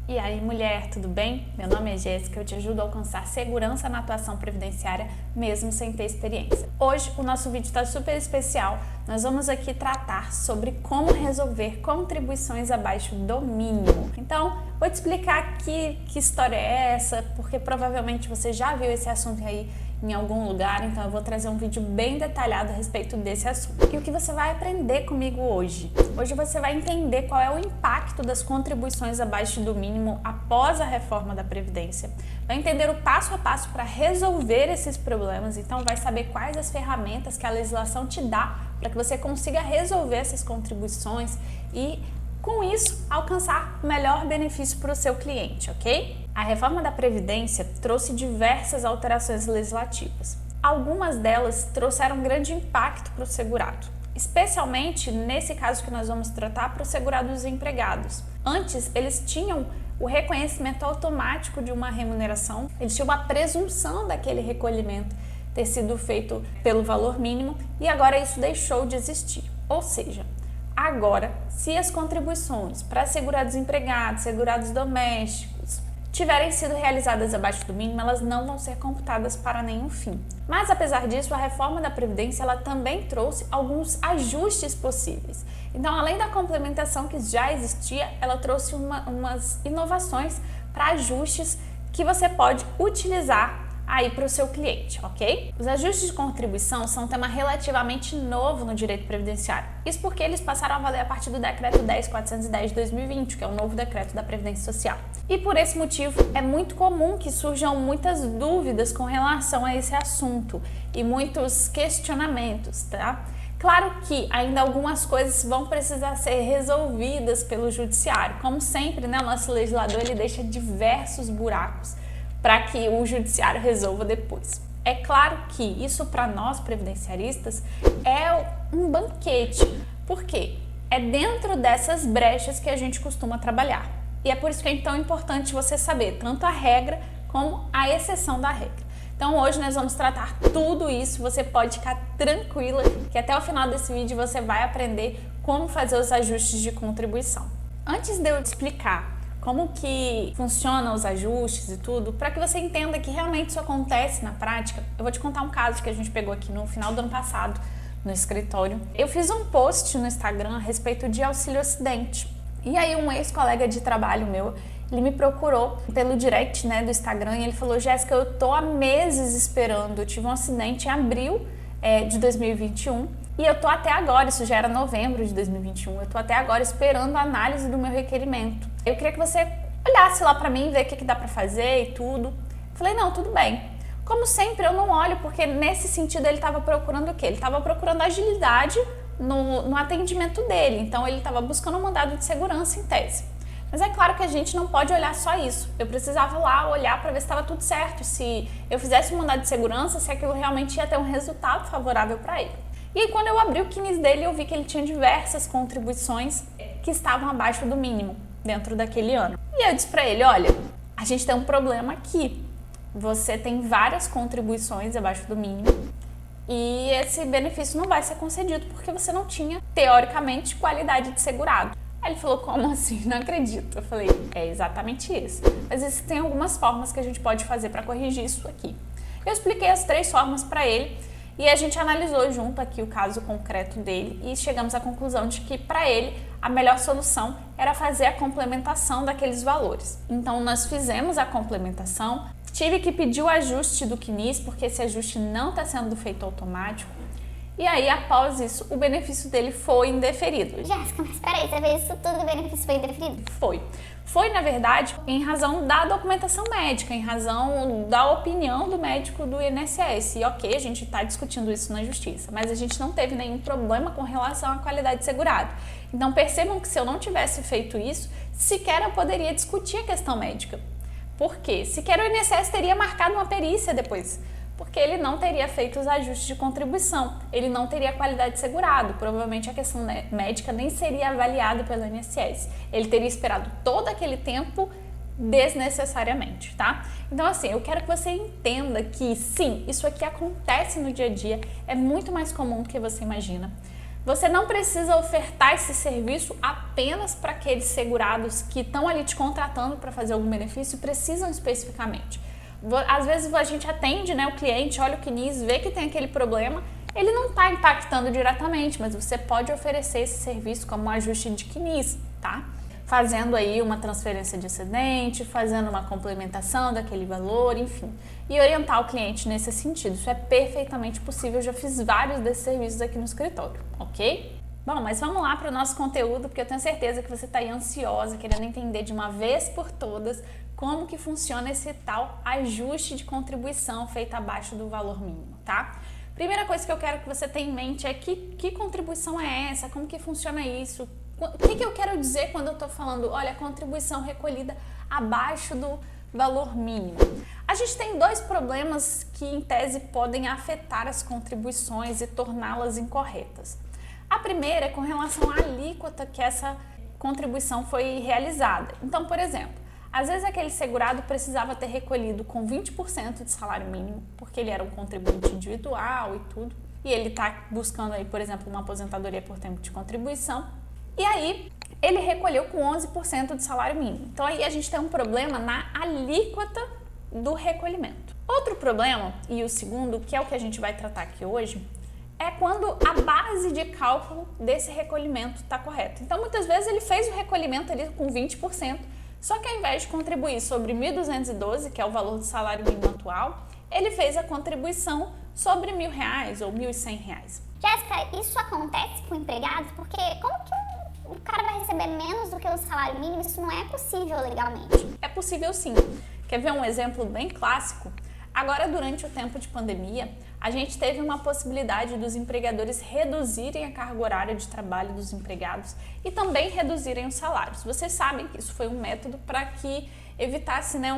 E aí, mulher, tudo bem? Meu nome é Jéssica, eu te ajudo a alcançar segurança na atuação previdenciária, mesmo sem ter experiência. Hoje, o nosso vídeo está super especial. Nós vamos aqui tratar sobre como resolver contribuições abaixo do mínimo. Então, vou te explicar aqui que história é essa, porque provavelmente você já viu esse assunto aí em algum lugar, então eu vou trazer um vídeo bem detalhado a respeito desse assunto. E o que você vai aprender comigo hoje? Hoje você vai entender qual é o impacto das contribuições abaixo do mínimo após a reforma da Previdência. Vai entender o passo a passo para resolver esses problemas, então vai saber quais as ferramentas que a legislação te dá para que você consiga resolver essas contribuições e, com isso, alcançar o melhor benefício para o seu cliente, ok? A reforma da Previdência trouxe diversas alterações legislativas. Algumas delas trouxeram grande impacto para o segurado, especialmente nesse caso que nós vamos tratar para os segurados desempregados. Antes, eles tinham o reconhecimento automático de uma remuneração, eles tinham uma presunção daquele recolhimento ter sido feito pelo valor mínimo e agora isso deixou de existir. Ou seja, agora, se as contribuições para segurados desempregados, segurados domésticos, tiverem sido realizadas abaixo do mínimo, elas não vão ser computadas para nenhum fim. Mas, apesar disso, a reforma da Previdência ela também trouxe alguns ajustes possíveis. Então, além da complementação que já existia, ela trouxe umas inovações para ajustes que você pode utilizar aí para o seu cliente, ok? Os ajustes de contribuição são um tema relativamente novo no direito previdenciário. Isso porque eles passaram a valer a partir do decreto 10.410 de 2020, que é o novo decreto da Previdência Social. E por esse motivo, é muito comum que surjam muitas dúvidas com relação a esse assunto e muitos questionamentos, tá? Claro que ainda algumas coisas vão precisar ser resolvidas pelo judiciário. Como sempre, né, o nosso legislador ele deixa diversos buracos para que o judiciário resolva depois. É claro que isso para nós previdenciaristas é um banquete, porque é dentro dessas brechas que a gente costuma trabalhar. E é por isso que é tão importante você saber tanto a regra como a exceção da regra. Então hoje nós vamos tratar tudo isso, você pode ficar tranquila que até o final desse vídeo você vai aprender como fazer os ajustes de contribuição. Antes de eu te explicar como que funcionam os ajustes e tudo, para que você entenda que realmente isso acontece na prática, eu vou te contar um caso que a gente pegou aqui no final do ano passado, no escritório. Eu fiz um post no Instagram a respeito de auxílio acidente. E aí um ex-colega de trabalho meu, ele me procurou pelo direct, né, do Instagram e ele falou: Jéssica, eu tô há meses esperando, eu tive um acidente em abril de 2021 e eu tô até agora, isso já era novembro de 2021, eu tô até agora esperando a análise do meu requerimento. Eu queria que você olhasse lá pra mim, ver o que dá pra fazer e tudo. Falei, não, tudo bem. Como sempre, eu não olho, porque nesse sentido ele tava procurando o quê? Ele tava procurando agilidade no atendimento dele, então ele tava buscando um mandado de segurança em tese. Mas é claro que a gente não pode olhar só isso. Eu precisava lá olhar para ver se estava tudo certo, se eu fizesse um mandado de segurança, se aquilo realmente ia ter um resultado favorável para ele. E aí, quando eu abri o CNIS dele, eu vi que ele tinha diversas contribuições que estavam abaixo do mínimo dentro daquele ano. E eu disse para ele, olha, a gente tem um problema aqui. Você tem várias contribuições abaixo do mínimo e esse benefício não vai ser concedido porque você não tinha, teoricamente, qualidade de segurado. Aí ele falou, como assim? Não acredito. Eu falei, é exatamente isso. Mas existem algumas formas que a gente pode fazer para corrigir isso aqui. Eu expliquei as 3 formas para ele e a gente analisou junto aqui o caso concreto dele e chegamos à conclusão de que para ele a melhor solução era fazer a complementação daqueles valores. Então nós fizemos a complementação, tive que pedir o ajuste do CNIS porque esse ajuste não está sendo feito automático. E aí, após isso, o benefício dele foi indeferido. Jéssica, mas peraí, você fez isso tudo e o benefício foi indeferido? Foi, na verdade, em razão da documentação médica, em razão da opinião do médico do INSS. E ok, a gente está discutindo isso na justiça, mas a gente não teve nenhum problema com relação à qualidade de segurado. Então percebam que se eu não tivesse feito isso, sequer eu poderia discutir a questão médica. Por quê? Sequer o INSS teria marcado uma perícia depois. Porque ele não teria feito os ajustes de contribuição, ele não teria qualidade de segurado, provavelmente a questão médica nem seria avaliada pelo INSS, ele teria esperado todo aquele tempo desnecessariamente, tá? Então assim, eu quero que você entenda que sim, isso aqui acontece no dia a dia, é muito mais comum do que você imagina. Você não precisa ofertar esse serviço apenas para aqueles segurados que estão ali te contratando para fazer algum benefício e precisam especificamente. Às vezes a gente atende, né, o cliente, olha o CNIS, vê que tem aquele problema, ele não está impactando diretamente, mas você pode oferecer esse serviço como um ajuste de CNIS, tá? Fazendo aí uma transferência de excedente, fazendo uma complementação daquele valor, enfim. E orientar o cliente nesse sentido. Isso é perfeitamente possível, eu já fiz vários desses serviços aqui no escritório, ok? Bom, mas vamos lá para o nosso conteúdo, porque eu tenho certeza que você está aí ansiosa, querendo entender de uma vez por todas como que funciona esse tal ajuste de contribuição feito abaixo do valor mínimo, tá? Primeira coisa que eu quero que você tenha em mente é que contribuição é essa, como que funciona isso, o que eu quero dizer quando eu estou falando, olha, contribuição recolhida abaixo do valor mínimo. A gente tem dois problemas que, em tese, podem afetar as contribuições e torná-las incorretas. A primeira é com relação à alíquota que essa contribuição foi realizada. Então, por exemplo, às vezes aquele segurado precisava ter recolhido com 20% de salário mínimo, porque ele era um contribuinte individual e tudo, e ele está buscando aí, por exemplo, uma aposentadoria por tempo de contribuição, e aí ele recolheu com 11% de salário mínimo. Então aí a gente tem um problema na alíquota do recolhimento. Outro problema, e o segundo, que é o que a gente vai tratar aqui hoje, é quando a base de cálculo desse recolhimento está correta. Então muitas vezes ele fez o recolhimento ali com 20%, só que ao invés de contribuir sobre 1.212, que é o valor do salário mínimo atual, ele fez a contribuição sobre R$1.000 ou R$1.100. Jéssica, isso acontece com empregados? Porque como que o cara vai receber menos do que o salário mínimo? Isso não é possível legalmente. É possível sim. Quer ver um exemplo bem clássico? Agora, durante o tempo de pandemia, a gente teve uma possibilidade dos empregadores reduzirem a carga horária de trabalho dos empregados e também reduzirem os salários. Vocês sabem que isso foi um método para que evitasse, né,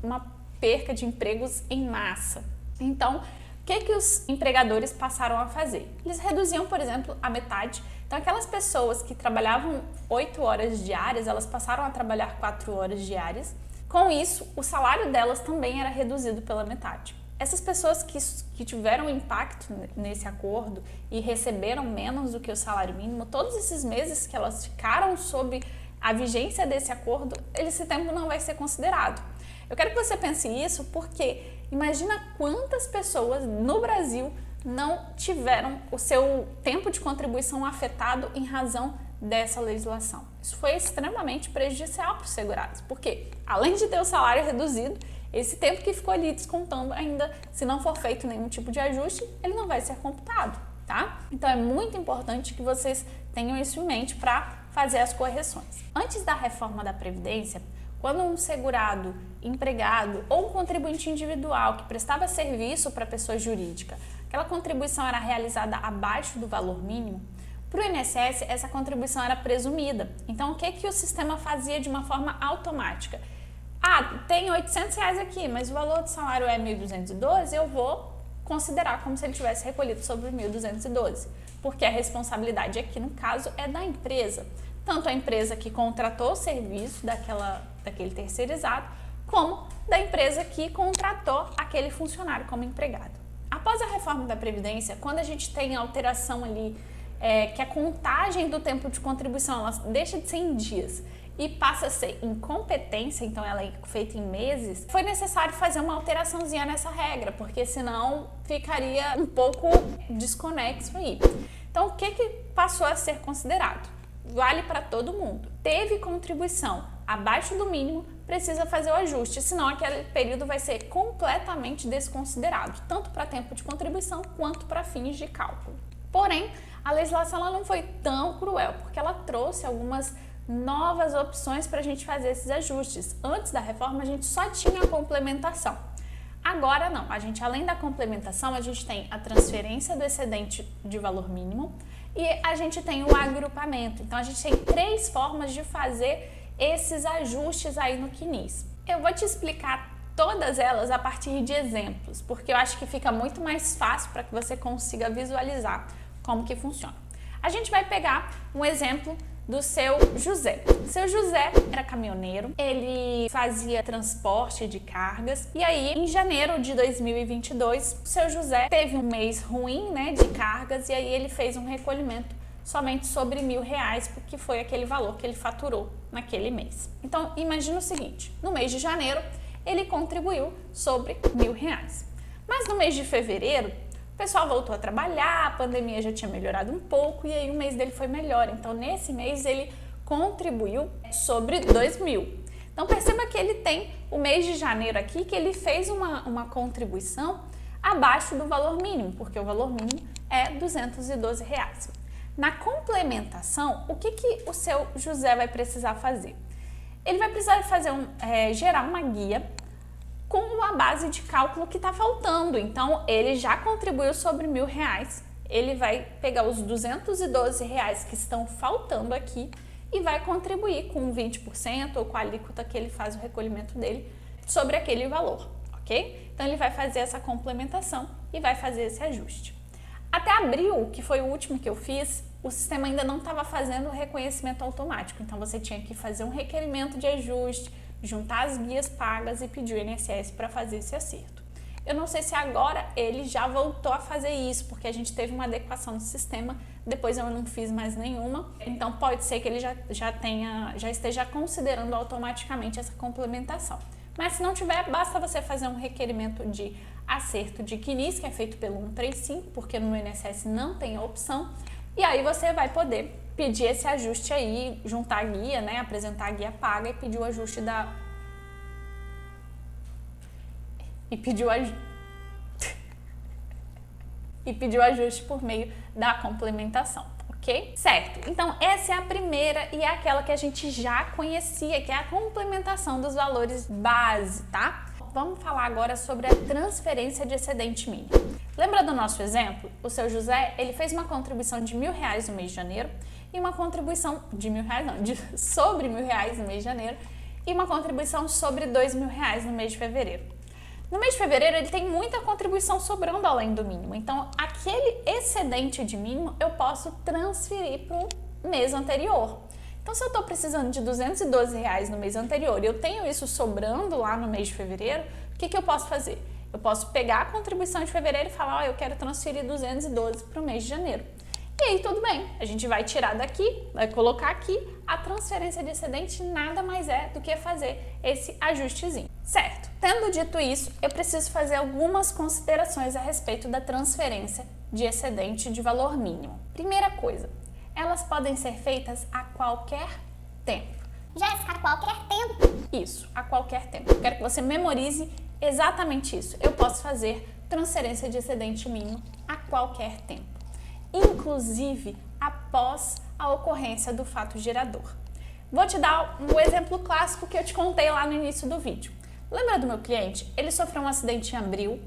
uma perca de empregos em massa. Então, o que os empregadores passaram a fazer? Eles reduziam, por exemplo, a metade. Então, aquelas pessoas que trabalhavam 8 horas diárias, elas passaram a trabalhar 4 horas diárias. Com isso, o salário delas também era reduzido pela metade. Essas pessoas que tiveram impacto nesse acordo e receberam menos do que o salário mínimo, todos esses meses que elas ficaram sob a vigência desse acordo, esse tempo não vai ser considerado. Eu quero que você pense isso porque imagina quantas pessoas no Brasil não tiveram o seu tempo de contribuição afetado em razão dessa legislação. Isso foi extremamente prejudicial para os segurados, porque além de ter o salário reduzido, esse tempo que ficou ali descontando ainda, se não for feito nenhum tipo de ajuste, ele não vai ser computado, tá? Então é muito importante que vocês tenham isso em mente para fazer as correções. Antes da reforma da Previdência, quando um segurado, empregado ou um contribuinte individual que prestava serviço para pessoa jurídica, aquela contribuição era realizada abaixo do valor mínimo, para o INSS essa contribuição era presumida. Então o que o sistema fazia de uma forma automática? Ah, tem R$800 aqui, mas o valor do salário é 1.212, eu vou considerar como se ele tivesse recolhido sobre 1.212, porque a responsabilidade aqui, no caso, é da empresa. Tanto a empresa que contratou o serviço daquele terceirizado, como da empresa que contratou aquele funcionário como empregado. Após a reforma da Previdência, quando a gente tem a alteração ali, que a contagem do tempo de contribuição ela deixa de ser em dias e passa a ser em competência, então ela é feita em meses, foi necessário fazer uma alteraçãozinha nessa regra, porque senão ficaria um pouco desconexo aí. Então, o que passou a ser considerado? Vale para todo mundo. Teve contribuição abaixo do mínimo, precisa fazer o ajuste, senão aquele período vai ser completamente desconsiderado, tanto para tempo de contribuição quanto para fins de cálculo. Porém, a legislação ela não foi tão cruel, porque ela trouxe algumas novas opções para a gente fazer esses ajustes. Antes da reforma, a gente só tinha a complementação. Agora não, a gente além da complementação, a gente tem a transferência do excedente de valor mínimo e a gente tem o agrupamento. Então, a gente tem 3 formas de fazer esses ajustes aí no CNIS. Eu vou te explicar todas elas a partir de exemplos, porque eu acho que fica muito mais fácil para que você consiga visualizar como que funciona. A gente vai pegar um exemplo do seu José. Seu José era caminhoneiro, ele fazia transporte de cargas e aí em janeiro de 2022, o seu José teve um mês ruim, né, de cargas e aí ele fez um recolhimento somente sobre R$1.000, porque foi aquele valor que ele faturou naquele mês. Então, imagina o seguinte, no mês de janeiro, ele contribuiu sobre R$1.000. Mas no mês de fevereiro, o pessoal voltou a trabalhar, a pandemia já tinha melhorado um pouco e aí o mês dele foi melhor. Então, nesse mês, ele contribuiu sobre R$2.000. Então, perceba que ele tem o mês de janeiro aqui, que ele fez uma contribuição abaixo do valor mínimo, porque o valor mínimo é R$212. Na complementação, o que o seu José vai precisar fazer? Ele vai precisar fazer gerar uma guia com a base de cálculo que está faltando. Então, ele já contribuiu sobre R$1.000, ele vai pegar os R$212 que estão faltando aqui e vai contribuir com 20% ou com a alíquota que ele faz o recolhimento dele sobre aquele valor, ok? Então, ele vai fazer essa complementação e vai fazer esse ajuste. Até abril, que foi o último que eu fiz, o sistema ainda não estava fazendo o reconhecimento automático. Então, você tinha que fazer um requerimento de ajuste, juntar as guias pagas e pedir o INSS para fazer esse acerto. Eu não sei se agora ele já voltou a fazer isso, porque a gente teve uma adequação no sistema, depois eu não fiz mais nenhuma. Então, pode ser que ele já esteja considerando automaticamente essa complementação. Mas se não tiver, basta você fazer um requerimento de acerto de CNIS, que é feito pelo 135, porque no INSS não tem a opção, e aí você vai poder pedir esse ajuste aí, juntar a guia, né, apresentar a guia paga e pedir o ajuste e pedir o ajuste por meio da complementação, ok? Certo, então essa é a primeira e é aquela que a gente já conhecia, que é a complementação dos valores base, tá? Vamos falar agora sobre a transferência de excedente mínimo. Lembra do nosso exemplo? O seu José, ele fez uma contribuição de R$1.000 no mês de janeiro e uma contribuição de sobre R$1.000 no mês de janeiro e uma contribuição sobre R$2.000 no mês de fevereiro. No mês de fevereiro, ele tem muita contribuição sobrando além do mínimo. Então, aquele excedente de mínimo, eu posso transferir para o mês anterior. Então, se eu estou precisando de R$212 no mês anterior e eu tenho isso sobrando lá no mês de fevereiro, o que eu posso fazer? Eu posso pegar a contribuição de fevereiro e falar, eu quero transferir 212 para o mês de janeiro. E aí, tudo bem, a gente vai tirar daqui, vai colocar aqui, a transferência de excedente nada mais é do que fazer esse ajustezinho, certo? Tendo dito isso, eu preciso fazer algumas considerações a respeito da transferência de excedente de valor mínimo. Primeira coisa, elas podem ser feitas a qualquer tempo. Jéssica, a qualquer tempo? Isso, a qualquer tempo. Eu quero que você memorize exatamente isso. Eu posso fazer transferência de excedente mínimo a qualquer tempo, inclusive após a ocorrência do fato gerador. Vou te dar um exemplo clássico que eu te contei lá no início do vídeo. Lembra do meu cliente? Ele sofreu um acidente em abril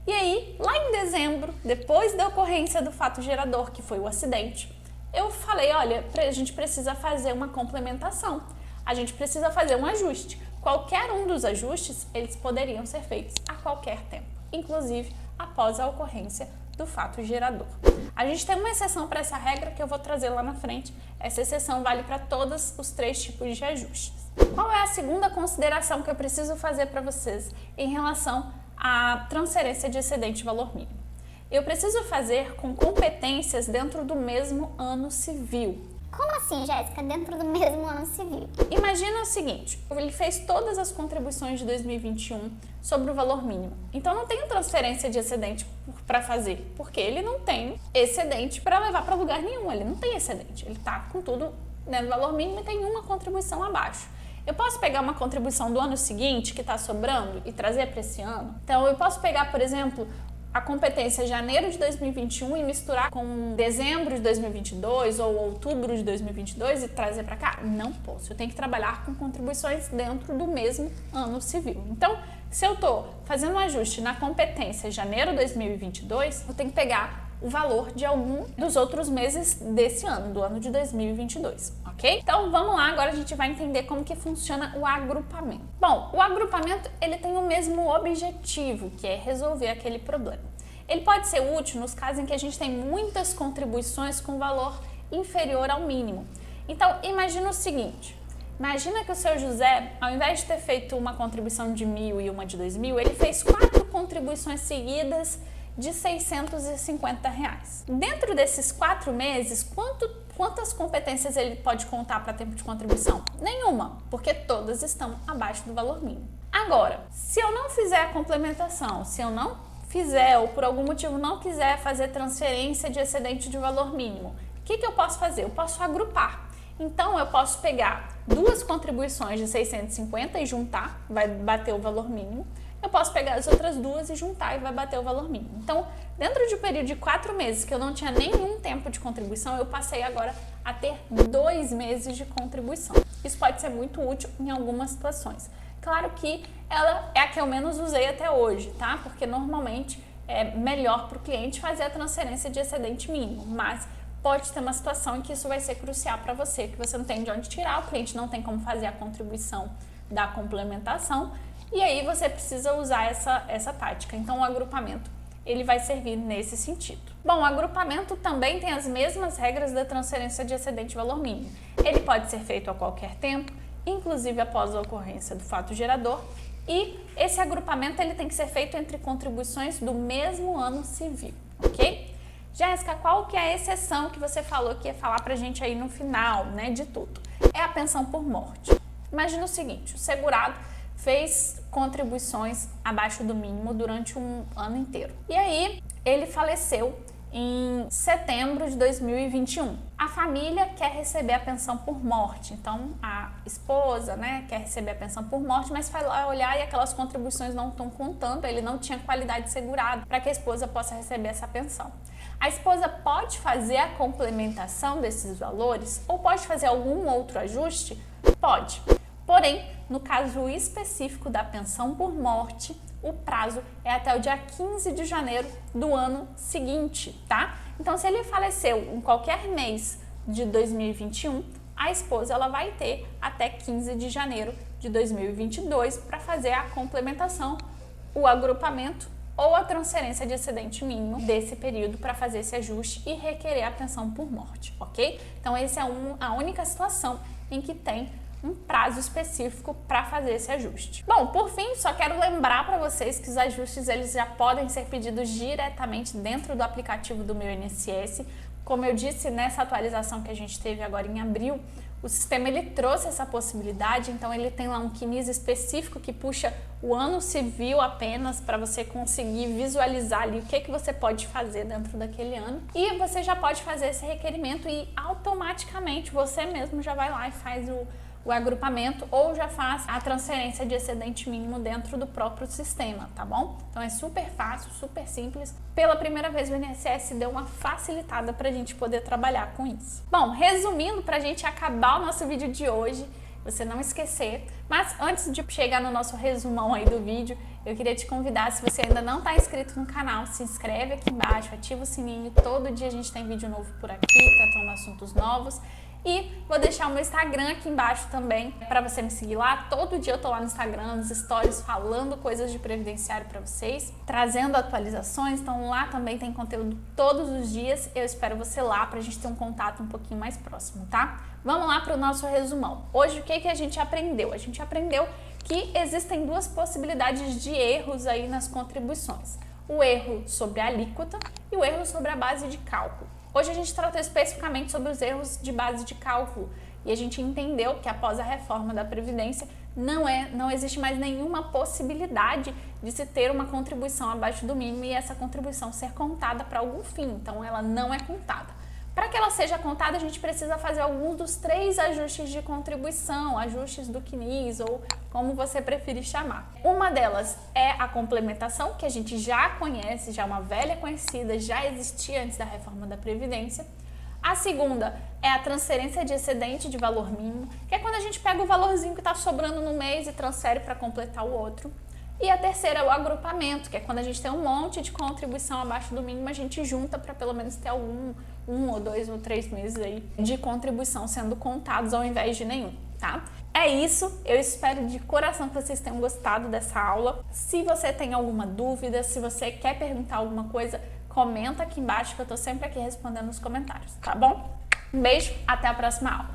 e aí, lá em dezembro, depois da ocorrência do fato gerador, que foi o acidente, eu falei, olha, a gente precisa fazer uma complementação, a gente precisa fazer um ajuste. Qualquer um dos ajustes, eles poderiam ser feitos a qualquer tempo, inclusive após a ocorrência do fato gerador. A gente tem uma exceção para essa regra que eu vou trazer lá na frente. Essa exceção vale para todos os 3 tipos de ajustes. Qual é a segunda consideração que eu preciso fazer para vocês em relação à transferência de excedente de valor mínimo? Eu preciso fazer com competências dentro do mesmo ano civil. Como assim, Jéssica, dentro do mesmo ano civil? Imagina o seguinte, ele fez todas as contribuições de 2021 sobre o valor mínimo. Então não tem transferência de excedente para fazer, porque ele não tem excedente para levar para lugar nenhum, ele não tem excedente, ele está com tudo dentro do valor mínimo e tem uma contribuição abaixo. Eu posso pegar uma contribuição do ano seguinte que está sobrando e trazer para esse ano? Então eu posso pegar, por exemplo, a competência janeiro de 2021 e misturar com dezembro de 2022 ou outubro de 2022 e trazer para cá? Não posso. Eu tenho que trabalhar com contribuições dentro do mesmo ano civil. Então, se eu estou fazendo um ajuste na competência janeiro de 2022, eu tenho que pegar o valor de algum dos outros meses desse ano, do ano de 2022, ok? Então, vamos lá, agora a gente vai entender como que funciona o agrupamento. Bom, o agrupamento, ele tem o mesmo objetivo, que é resolver aquele problema. Ele pode ser útil nos casos em que a gente tem muitas contribuições com valor inferior ao mínimo. Então, imagina o seguinte, imagina que o seu José, ao invés de ter feito uma contribuição de 1.000 e uma de 2.000, ele fez 4 contribuições seguidas de R$650. Dentro desses 4 meses, quanto Quantas competências ele pode contar para tempo de contribuição? Nenhuma, porque todas estão abaixo do valor mínimo. Agora, se eu não fizer a complementação, se eu não fizer ou por algum motivo não quiser fazer transferência de excedente de valor mínimo, o que eu posso fazer? Eu posso agrupar. Então, eu posso pegar duas contribuições de 650 e juntar, vai bater o valor mínimo. Eu posso pegar as outras duas e juntar e vai bater o valor mínimo. Então, dentro de um período de 4 meses que eu não tinha nenhum tempo de contribuição, eu passei agora a ter 2 meses de contribuição. Isso pode ser muito útil em algumas situações. Claro que ela é a que eu menos usei até hoje, tá? Porque normalmente é melhor para o cliente fazer a transferência de excedente mínimo, mas pode ter uma situação em que isso vai ser crucial para você, que você não tem de onde tirar, o cliente não tem como fazer a contribuição da complementação, e aí você precisa usar essa tática. Então, o agrupamento, ele vai servir nesse sentido. Bom, o agrupamento também tem as mesmas regras da transferência de excedente de valor mínimo. Ele pode ser feito a qualquer tempo, inclusive após a ocorrência do fato gerador, e esse agrupamento ele tem que ser feito entre contribuições do mesmo ano civil, ok? Jéssica, qual que é a exceção que você falou que ia falar pra gente aí no final, né, de tudo? É a pensão por morte. Imagina o seguinte, o segurado fez contribuições abaixo do mínimo durante um ano inteiro. E aí, ele faleceu em setembro de 2021. A família quer receber a pensão por morte, então a esposa, né, quer receber a pensão por morte, mas vai lá olhar e aquelas contribuições não estão contando, ele não tinha qualidade segurada para que a esposa possa receber essa pensão. A esposa pode fazer a complementação desses valores ou pode fazer algum outro ajuste? Pode. Porém, no caso específico da pensão por morte, o prazo é até o dia 15 de janeiro do ano seguinte, tá? Então, se ele faleceu em qualquer mês de 2021, a esposa ela vai ter até 15 de janeiro de 2022 para fazer a complementação, o agrupamento ou a transferência de excedente mínimo desse período para fazer esse ajuste e requerer a pensão por morte, ok? Então, essa é a única situação em que tem um prazo específico para fazer esse ajuste. Bom, por fim, só quero lembrar para vocês que os ajustes eles já podem ser pedidos diretamente dentro do aplicativo do Meu INSS. Como eu disse, nessa atualização que a gente teve agora em abril, o sistema ele trouxe essa possibilidade, então ele tem lá um CNIS específico que puxa o ano civil apenas para você conseguir visualizar ali o que você pode fazer dentro daquele ano. E você já pode fazer esse requerimento e automaticamente você mesmo já vai lá e faz o agrupamento ou já faz a transferência de excedente mínimo dentro do próprio sistema, tá bom? Então é super fácil, super simples. Pela primeira vez o INSS deu uma facilitada pra gente poder trabalhar com isso. Bom, resumindo, pra gente acabar o nosso vídeo de hoje, você não esquecer, mas antes de chegar no nosso resumão aí do vídeo, eu queria te convidar, se você ainda não está inscrito no canal, se inscreve aqui embaixo, ativa o sininho, todo dia a gente tem vídeo novo por aqui, tratando assuntos novos. E vou deixar o meu Instagram aqui embaixo também para você me seguir lá. Todo dia eu tô lá no Instagram, nos stories, falando coisas de previdenciário para vocês, trazendo atualizações. Então lá também tem conteúdo todos os dias. Eu espero você lá pra gente ter um contato um pouquinho mais próximo, tá? Vamos lá para o nosso resumão. Hoje o que a gente aprendeu? A gente aprendeu que existem duas possibilidades de erros aí nas contribuições. O erro sobre a alíquota e o erro sobre a base de cálculo. Hoje a gente tratou especificamente sobre os erros de base de cálculo e a gente entendeu que após a reforma da Previdência não existe mais nenhuma possibilidade de se ter uma contribuição abaixo do mínimo e essa contribuição ser contada para algum fim, então ela não é contada. Para que ela seja contada, a gente precisa fazer alguns dos 3 ajustes de contribuição, ajustes do CNIS ou como você preferir chamar. Uma delas é a complementação, que a gente já conhece, já é uma velha conhecida, já existia antes da reforma da Previdência. A segunda é a transferência de excedente de valor mínimo, que é quando a gente pega o valorzinho que está sobrando no mês e transfere para completar o outro. E a terceira é o agrupamento, que é quando a gente tem um monte de contribuição abaixo do mínimo, a gente junta para pelo menos ter um ou 2 ou 3 meses aí de contribuição sendo contados ao invés de nenhum, tá? É isso, eu espero de coração que vocês tenham gostado dessa aula. Se você tem alguma dúvida, se você quer perguntar alguma coisa, comenta aqui embaixo que eu tô sempre aqui respondendo nos comentários, tá bom? Um beijo, até a próxima aula!